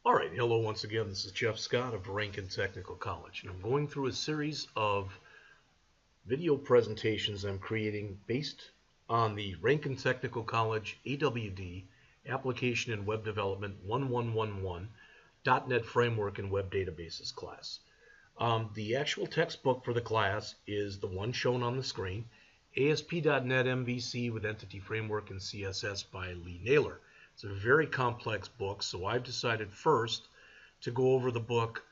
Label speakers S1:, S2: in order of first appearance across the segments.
S1: All right, hello once again. This is Jeff Scott of Rankin Technical College, and I'm going through a series of video presentations I'm creating based on the Rankin Technical College AWD Application and Web Development 1111 .NET Framework and Web Databases class. The actual textbook for the class is the one shown on the screen, ASP.NET MVC with Entity Framework and CSS by Lee Naylor. It's a very complex book, so I've decided first to go over the book,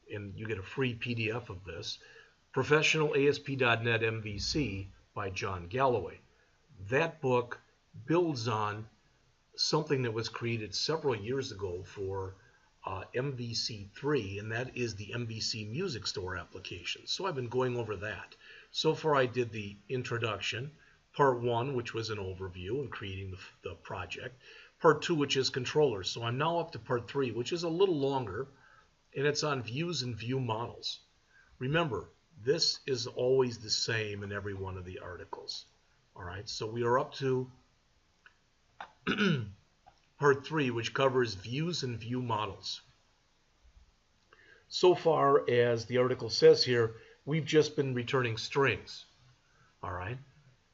S1: and you get a free PDF of this, Professional ASP.NET MVC by John Galloway. That book builds on something that was created several years ago for MvcMusicStore, and that is the MvcMusicStore application. So I've been going over that. So far I did the introduction, Part 1, which was an overview and creating the project, Part 2, which is controllers. So I'm now up to Part 3, which is a little longer, and it's on views and view models. Remember, this is always the same in every one of the articles. All right, so we are up to Part 3, which covers views and view models. So far, as the article says here, we've just been returning strings. All right.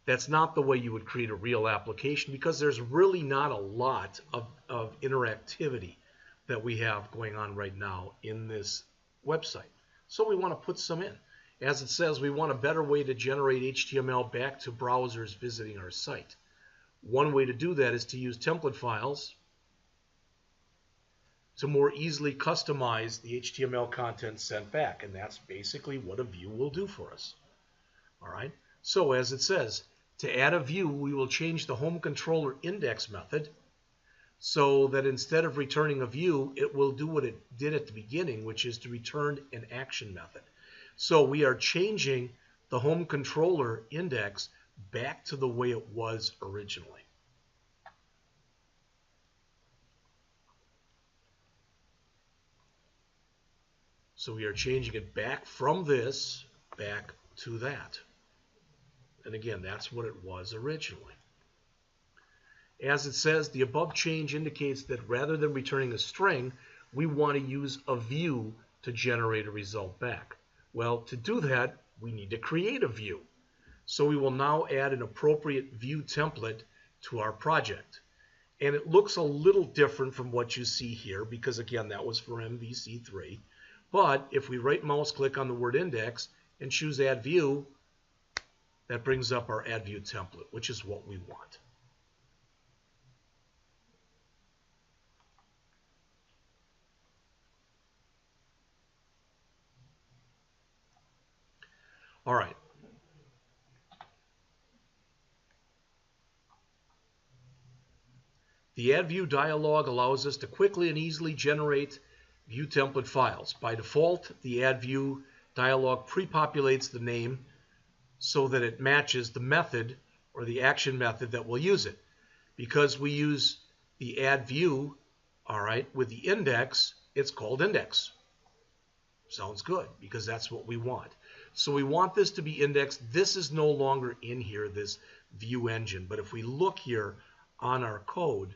S1: That's not the way you would create a real application, because there's really not a lot of interactivity that we have going on right now in this website. So we want to put some in. As it says, we want a better way to generate HTML back to browsers visiting our site. One way to do that is to use template files to more easily customize the HTML content sent back, and that's basically what a view will do for us. All right. So as it says, to add a view, we will change the home controller index method so that instead of returning a view, it will do what it did at the beginning, which is to return an action method. So we are changing the home controller index back to the way it was originally. So we are changing it back from this back to that. And again, that's what it was originally. As it says, the above change indicates that rather than returning a string, we want to use a view to generate a result back. Well, to do that, we need to create a view. So we will now add an appropriate view template to our project. And it looks a little different from what you see here, because again, that was for MvC3. But if we right mouse click on the word index and choose add view, that brings up our add view template, which is what we want. All right. The add view dialog allows us to quickly and easily generate view template files. By default, the add view dialog pre-populates the name so that it matches the method or the action method that will use it. Because we use the add view, all right, with the index, it's called index. Sounds good, because that's what we want. So we want this to be indexed. This is no longer in here, this view engine. But if we look here on our code,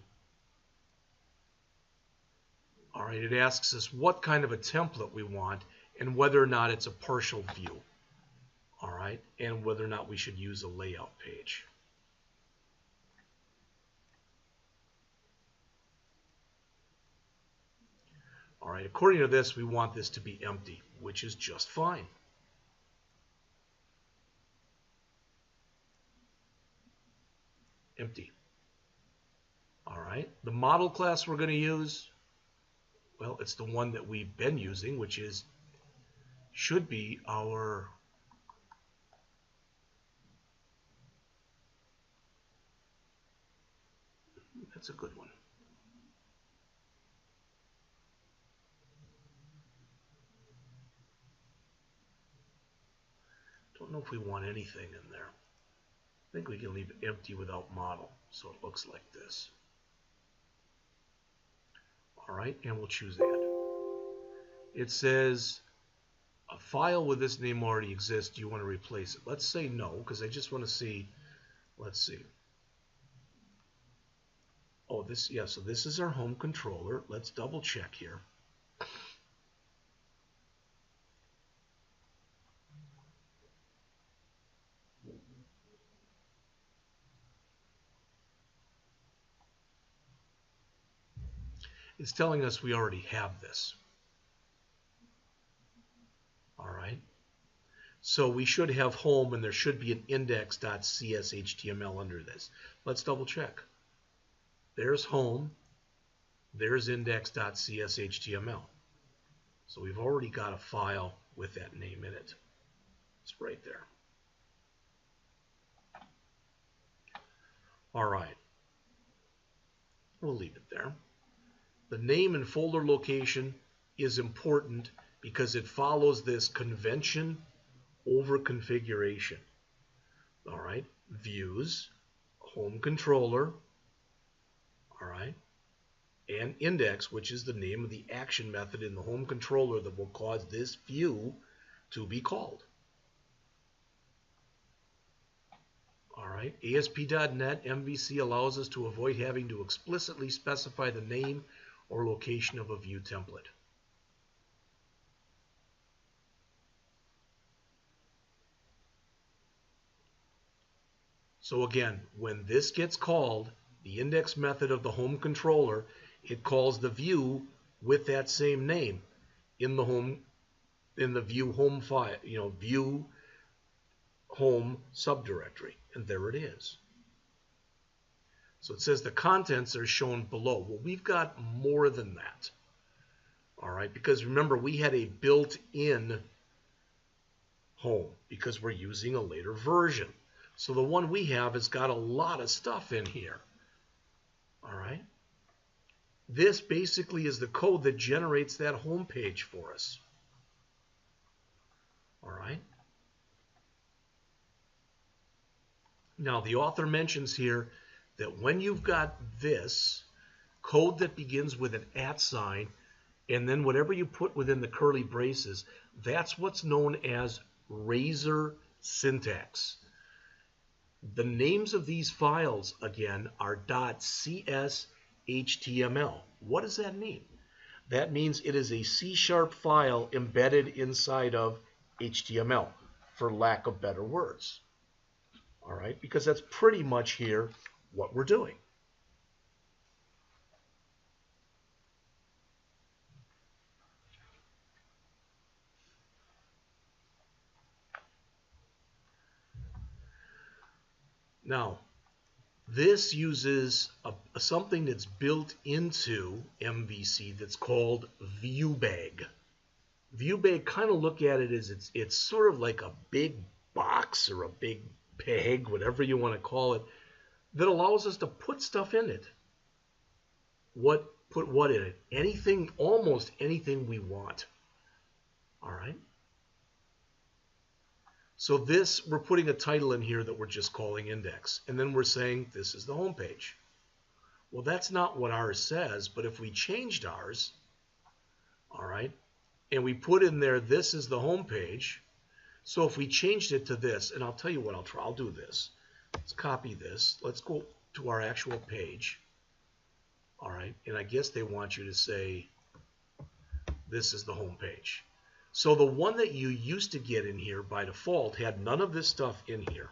S1: all right, it asks us what kind of a template we want and whether or not it's a partial view. All right, and whether or not we should use a layout page. All right, according to this, we want this to be empty, which is just fine. Empty. All right, the model class we're going to use, well, it's the one that we've been using, which should be our That's a good one. Don't know if we want anything in there. I think we can leave it empty without model, so it looks like this. All right, and we'll choose add. It says a file with this name already exists. Do you want to replace it? Let's say no, because I just want to see. Let's see. Oh, yeah, so this is our home controller. Let's double check here. It's telling us we already have this. All right. So we should have home, and there should be an index.cshtml under this. Let's double check. There's home. There's index.cshtml. So we've already got a file with that name in it. It's right there. All right. We'll leave it there. The name and folder location is important because it follows this convention over configuration. All right. Views, home controller, all right, and index, which is the name of the action method in the home controller that will cause this view to be called. All right, ASP.NET MVC allows us to avoid having to explicitly specify the name or location of a view template. So again, when this gets called, the index method of the home controller, it calls the view with that same name in the view home file, view home subdirectory, and there it is. So it says the contents are shown below. Well, we've got more than that. All right, because remember, we had a built-in home because we're using a later version. So the one we have has got a lot of stuff in here. All right. This basically is the code that generates that home page for us. All right. Now the author mentions here that when you've got this code that begins with an @ and then whatever you put within the curly braces, that's what's known as razor syntax. The names of these files, again, are .cshtml. What does that mean? That means it is a C# file embedded inside of HTML, for lack of better words. All right, because that's pretty much here what we're doing. Now, this uses something that's built into MVC that's called ViewBag. ViewBag, kind of look at it as it's sort of like a big box or a big peg, whatever you want to call it, that allows us to put stuff in it. Put what in it? Anything, almost anything we want. All right. So this, we're putting a title in here that we're just calling index. And then we're saying this is the home page. Well, that's not what ours says, but if we changed ours, all right, and we put in there this is the home page, so if we changed it to this, and I'll tell you what, I'll do this. Let's copy this. Let's go to our actual page. All right, and I guess they want you to say this is the home page. So the one that you used to get in here by default had none of this stuff in here.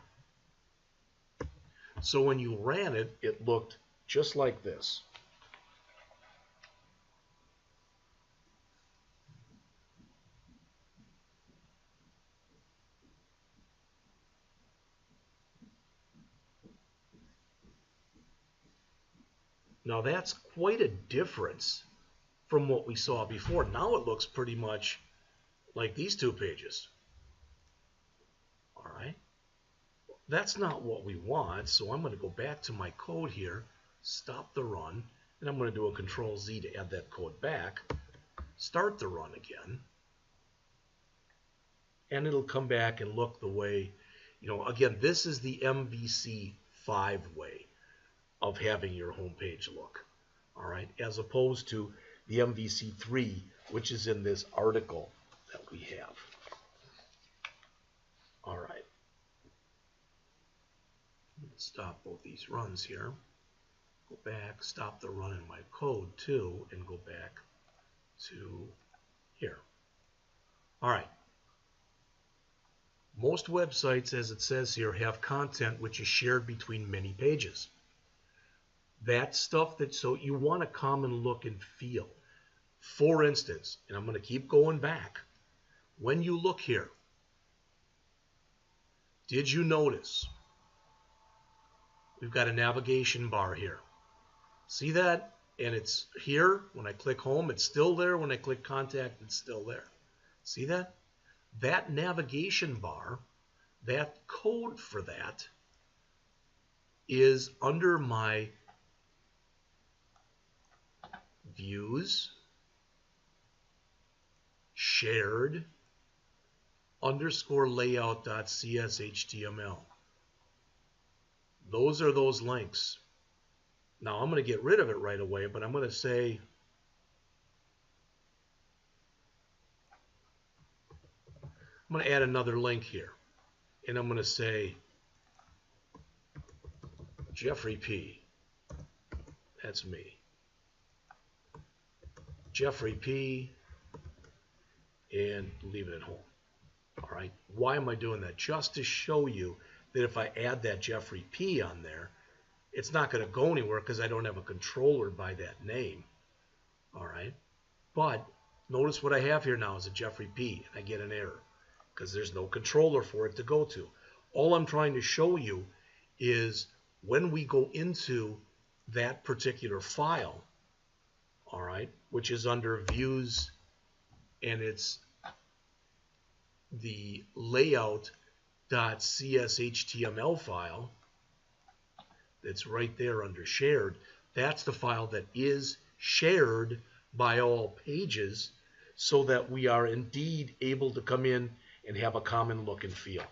S1: So when you ran it, it looked just like this. Now that's quite a difference from what we saw before. Now it looks pretty much like these two pages. All right. That's not what we want, so I'm going to go back to my code here, stop the run, and I'm going to do a Control-Z to add that code back, start the run again, and it'll come back and look the way, again, this is the MVC5 way of having your home page look, all right, as opposed to the MVC3, which is in this article that we have. All right. Let's stop both these runs here. go back, stop the run in my code too, and go back to here. All right. Most websites, as it says here, have content which is shared between many pages. That stuff so you want a common look and feel. For instance, and I'm going to keep going back, when you look here, did you notice we've got a navigation bar here? See that? And it's here. When I click home, it's still there. When I click contact, it's still there. See that? That navigation bar, that code for that is under my views, shared, underscore layout.cshtml. Those are those links. Now I'm going to get rid of it right away, but I'm going to say I'm going to add another link here, and I'm going to say Jeffrey P. That's me. Jeffrey P. and leave it at home. All right. Why am I doing that? Just to show you that if I add that Jeffrey P on there, it's not going to go anywhere because I don't have a controller by that name. All right. But notice what I have here now is a Jeffrey P, and I get an error because there's no controller for it to go to. All I'm trying to show you is when we go into that particular file, all right, which is under views, and it's the layout.cshtml file that's right there under shared. That's the file that is shared by all pages so that we are indeed able to come in and have a common look and feel.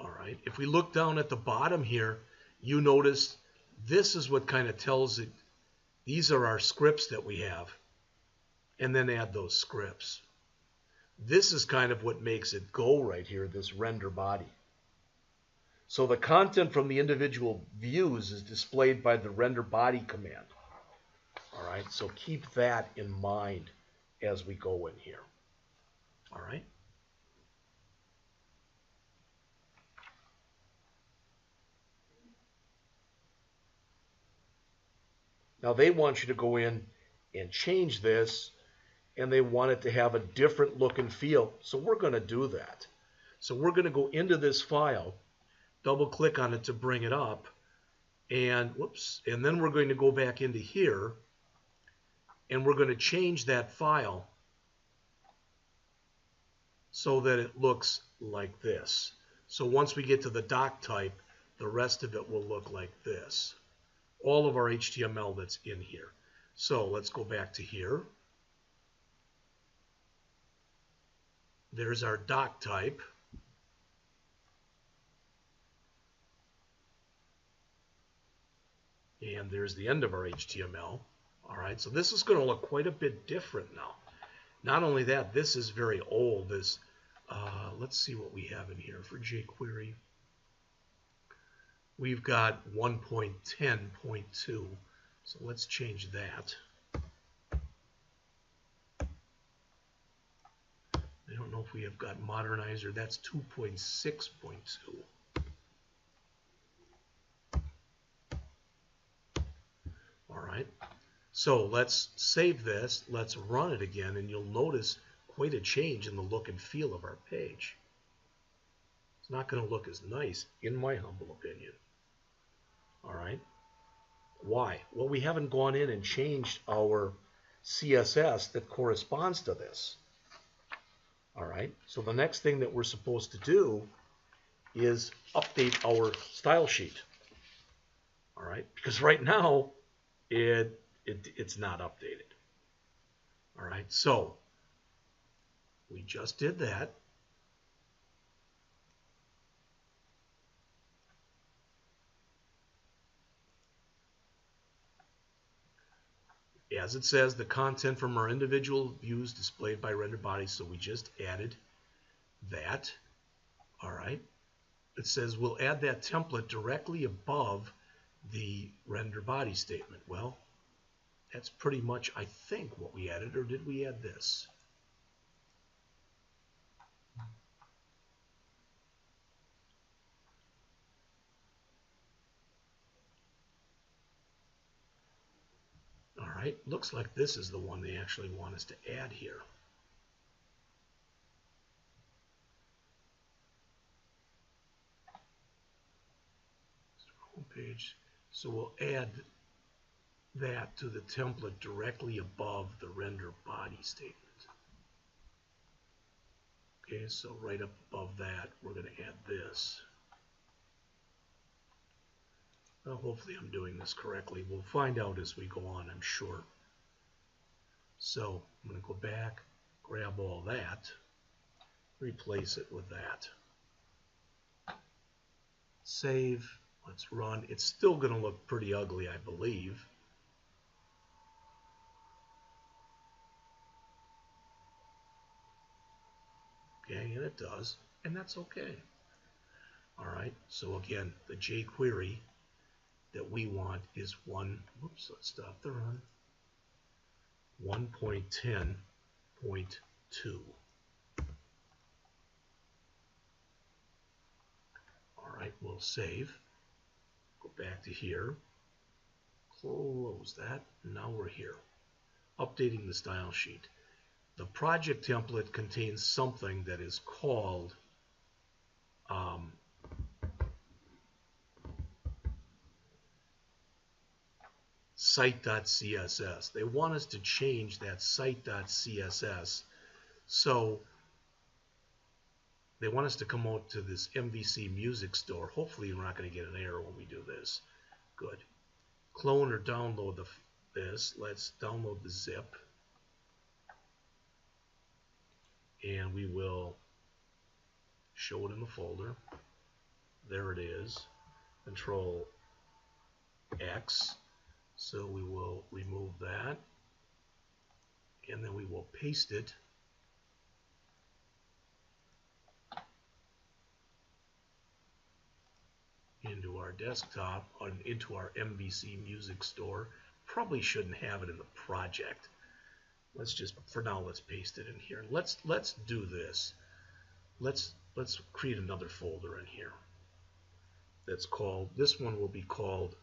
S1: All right, if we look down at the bottom here, you notice this is what kind of tells it. These are our scripts that we have, and then add those scripts. This is kind of what makes it go right here, this render body. So the content from the individual views is displayed by the render body command. All right, so keep that in mind as we go in here. All right. Now they want you to go in and change this, and they want it to have a different look and feel. So we're going to do that. So we're going to go into this file, double click on it to bring it up, and whoops, and then we're going to go back into here, and we're going to change that file so that it looks like this. So once we get to the doc type, the rest of it will look like this. All of our HTML that's in here. So let's go back to here. There's our doc type. And there's the end of our HTML. All right, so this is going to look quite a bit different now. Not only that, this is very old. This, let's see what we have in here for jQuery. We've got 1.10.2, so let's change that. I don't know if we have got Modernizer. That's 2.6.2. All right, so let's save this. Let's run it again, and you'll notice quite a change in the look and feel of our page. It's not going to look as nice, in my humble opinion. All right. Why? Well, we haven't gone in and changed our CSS that corresponds to this. All right. So the next thing that we're supposed to do is update our style sheet. All right. Because right now it's not updated. All right. So we just did that. As it says, the content from our individual views displayed by render bodies. So we just added that. All right. It says we'll add that template directly above the render body statement. Well, that's pretty much, I think, what we added. Or did we add this? All right. Looks like this is the one they actually want us to add here. Homepage. So we'll add that to the template directly above the render body statement. Okay, so right up above that, we're going to add this. Well, hopefully I'm doing this correctly. We'll find out as we go on, I'm sure. So I'm going to go back, grab all that, replace it with that. Save. Let's run. It's still going to look pretty ugly, I believe. Okay, and it does, and that's okay. All right, so again, the jQuery that we want is let's stop the run, 1.10.2. All right, we'll save, go back to here, close that, and now we're here, updating the style sheet. The project template contains something that is called site.css. They want us to change that site.css. So they want us to come out to this MvcMusicStore. Hopefully we're not going to get an error when we do this. Good. Clone or download this. Let's download the zip. And we will show it in the folder. There it is. Control X. So we will remove that. And then we will paste it into our desktop, into our MvcMusicStore. Probably shouldn't have it in the project. Let's just, for now, let's paste it in here. Let's do this. Let's create another folder in here. That's called, this one will be called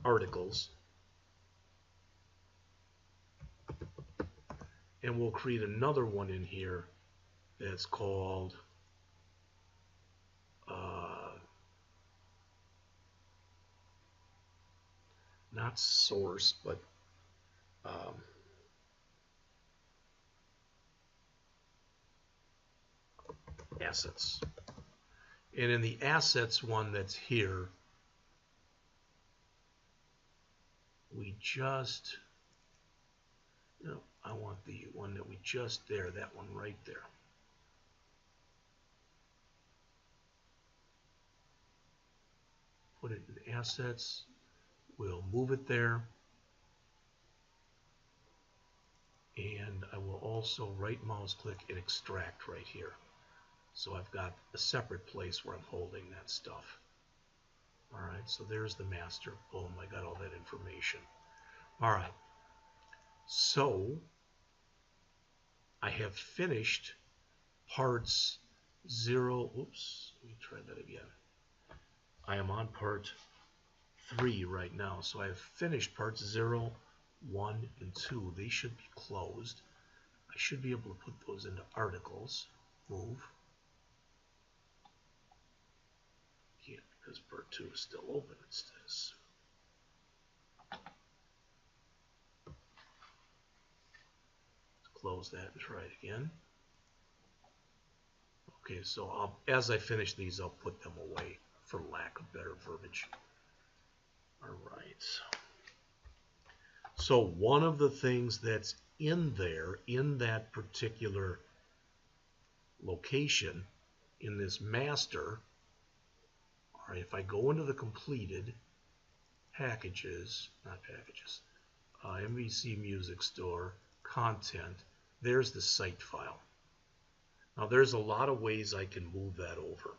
S1: articles. And we'll create another one in here that's called not source, but assets. And in the assets one that's here, we just, no, I want the one that we just there, that one right there. Put it in assets. We'll move it there. And I will also right mouse click and extract right here. So I've got a separate place where I'm holding that stuff. All right, so there's the master. Boom, I got all that information. All right, so I have finished parts 0. Oops, let me try that again. I am on part 3 right now, so I have finished parts 0, 1, and 2. They should be closed. I should be able to put those into articles. Move. Can't because part 2 is still open. It says. Let's close that and try it again. Okay, so as I finish these, I'll put them away for lack of better verbiage. All right. So one of the things that's in there, in that particular location, in this master, all right, if I go into the completed packages, not packages, MvcMusicStore, content, There's the site file. Now there's a lot of ways I can move that over,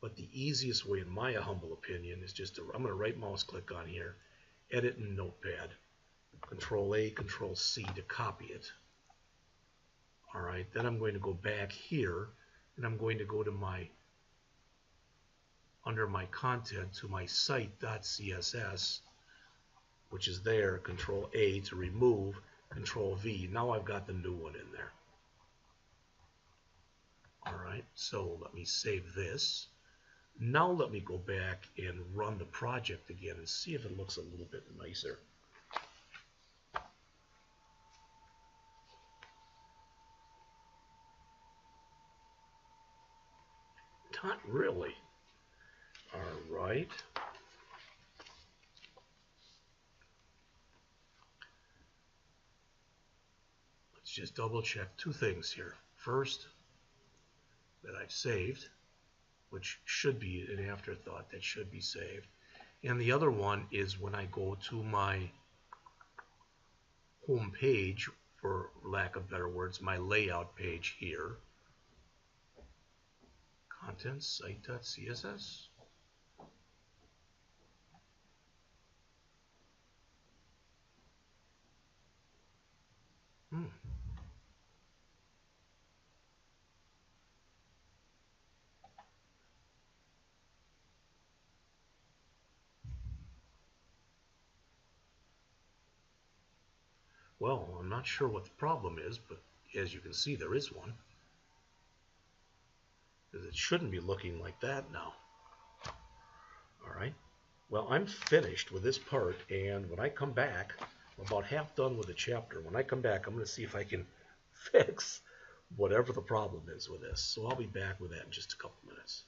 S1: but the easiest way, in my humble opinion, is just to, I'm going to right mouse click on here, edit in Notepad, Control A, Control C to copy it. All right, then I'm going to go back here, and I'm going to go to my, under my content, to my site.css, which is there, Control A to remove, Control V. Now I've got the new one in there. All right, so let me save this. Now let me go back and run the project again and see if it looks a little bit nicer. Not really. All right. Let's just double check two things here. First, that I've saved, which should be an afterthought, that should be saved. And the other one is when I go to my home page, for lack of better words, my layout page here, content site.css. Well, I'm not sure what the problem is, but as you can see, there is one. Because it shouldn't be looking like that now. All right. Well, I'm finished with this part, and when I come back, I'm about half done with the chapter. When I come back, I'm going to see if I can fix whatever the problem is with this. So I'll be back with that in just a couple minutes.